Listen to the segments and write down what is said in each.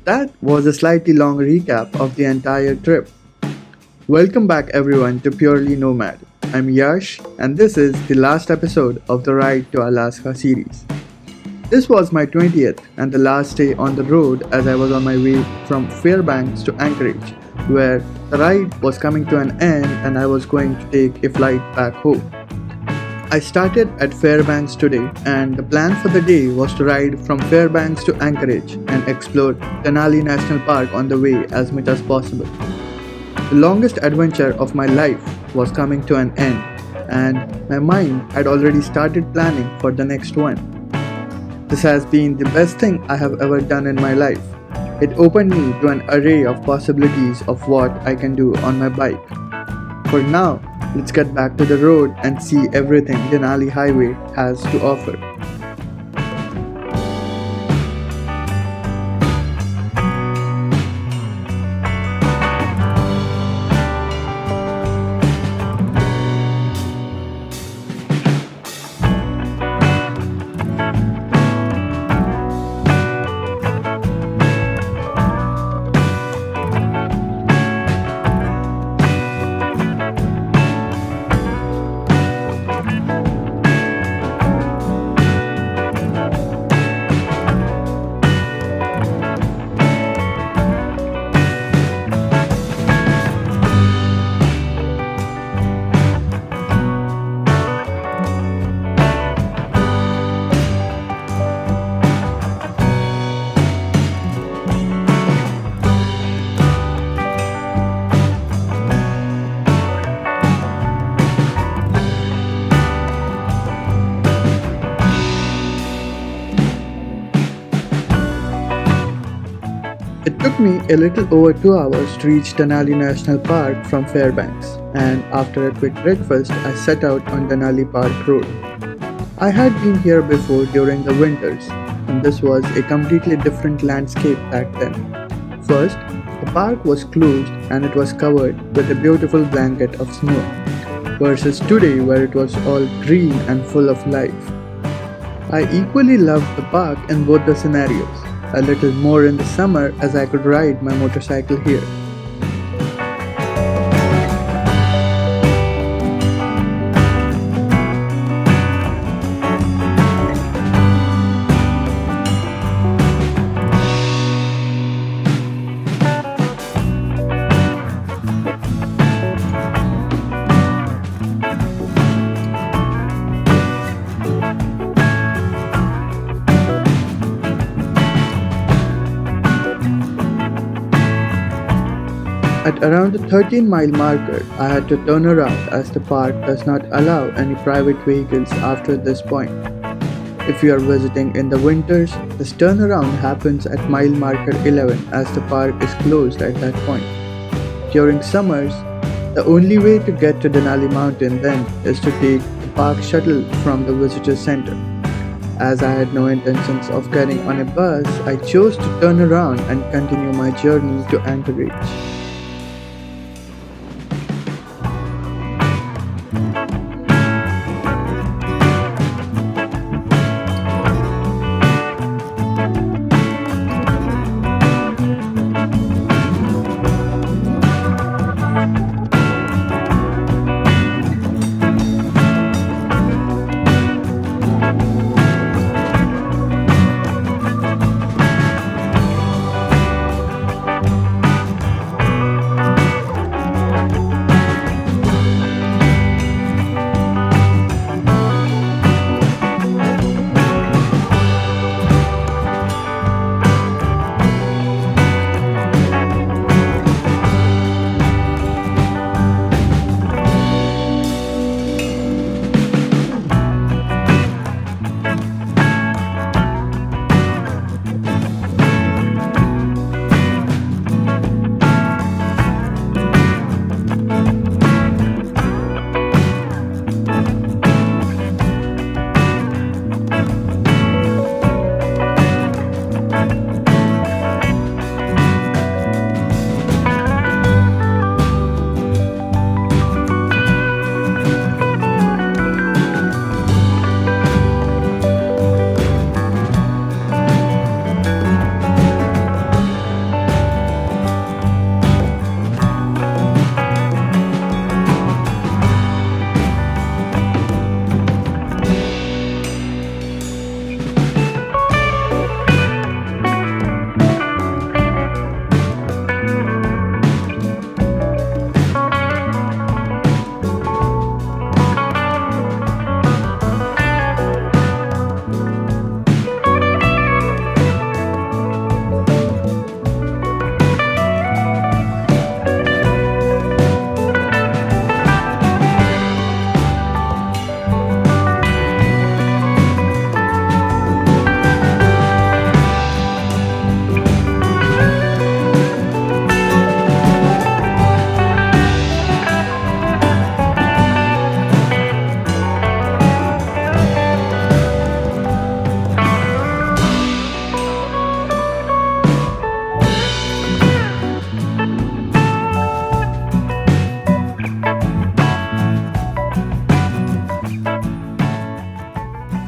That was a slightly long recap of the entire trip. Welcome back everyone to Purely Nomad. I'm Yash and this is the last episode of the Ride to Alaska series. This was my 20th and the last day on the road as I was on my way from Fairbanks to Anchorage, where the ride was coming to an end and I was going to take a flight back home. I started at Fairbanks today, and the plan for the day was to ride from Fairbanks to Anchorage and explore Denali National Park on the way as much as possible. The longest adventure of my life was coming to an end, and my mind had already started planning for the next one. This has been the best thing I have ever done in my life. It opened me to an array of possibilities of what I can do on my bike. For now, let's get back to the road and see everything Denali Highway has to offer. took me a little over 2 hours to reach Denali National Park from Fairbanks, and after a quick breakfast, I set out on Denali Park Road. I had been here before during the winters, and this was a completely different landscape back then. First, the park was closed and it was covered with a beautiful blanket of snow, versus today where it was all green and full of life. I equally loved the park in both the scenarios, a little more in the summer as I could ride my motorcycle here. At around the 13-mile marker, I had to turn around as the park does not allow any private vehicles after this point. If you are visiting in the winters, this turnaround happens at mile marker 11 as the park is closed at that point. During summers, the only way to get to Denali Mountain then is to take the park shuttle from the visitor center. As I had no intentions of getting on a bus, I chose to turn around and continue my journey to Anchorage.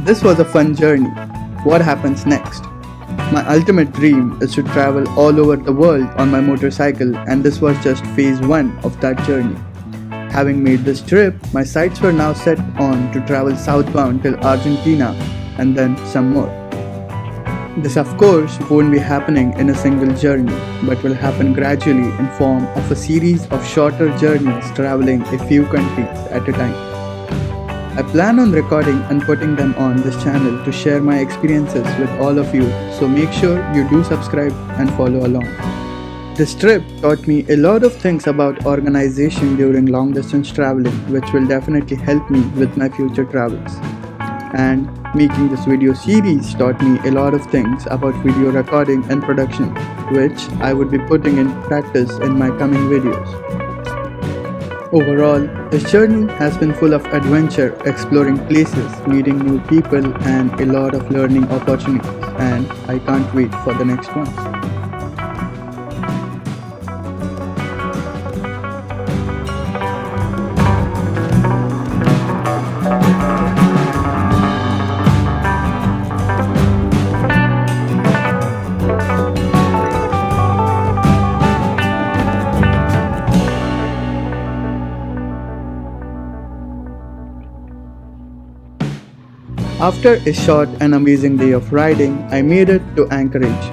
This was a fun journey. What happens next? My ultimate dream is to travel all over the world on my motorcycle, and this was just phase 1 of that journey. Having made this trip, my sights were now set on to travel southbound till Argentina and then some more. This of course won't be happening in a single journey, but will happen gradually in form of a series of shorter journeys traveling a few countries at a time. I plan on recording and putting them on this channel to share my experiences with all of you, so make sure you do subscribe and follow along. This trip taught me a lot of things about organization during long distance traveling, which will definitely help me with my future travels. and making this video series taught me a lot of things about video recording and production, which I would be putting in practice in my coming videos. Overall, this journey has been full of adventure, exploring places, meeting new people, and a lot of learning opportunities, and I can't wait for the next one. After a short and amazing day of riding, I made it to Anchorage.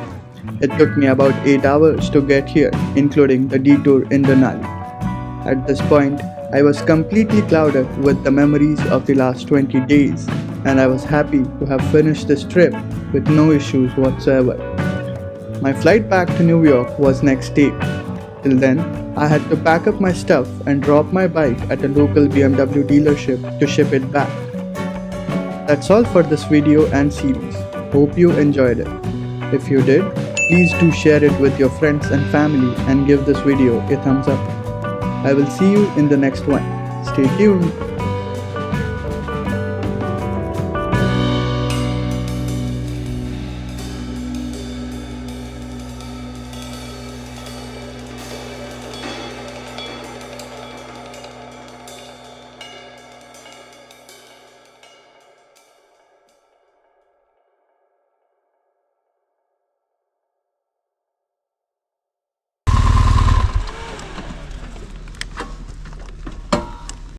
It took me about 8 hours to get here, including the detour in Denali. At this point, I was completely clouded with the memories of the last 20 days, and I was happy to have finished this trip with no issues whatsoever. My flight back to New York was next day. Till then, I had to pack up my stuff and drop my bike at a local BMW dealership to ship it back. That's all for this video and series. Hope you enjoyed it. If you did, please do share it with your friends and family and give this video a thumbs up. I will see you in the next one. Stay tuned.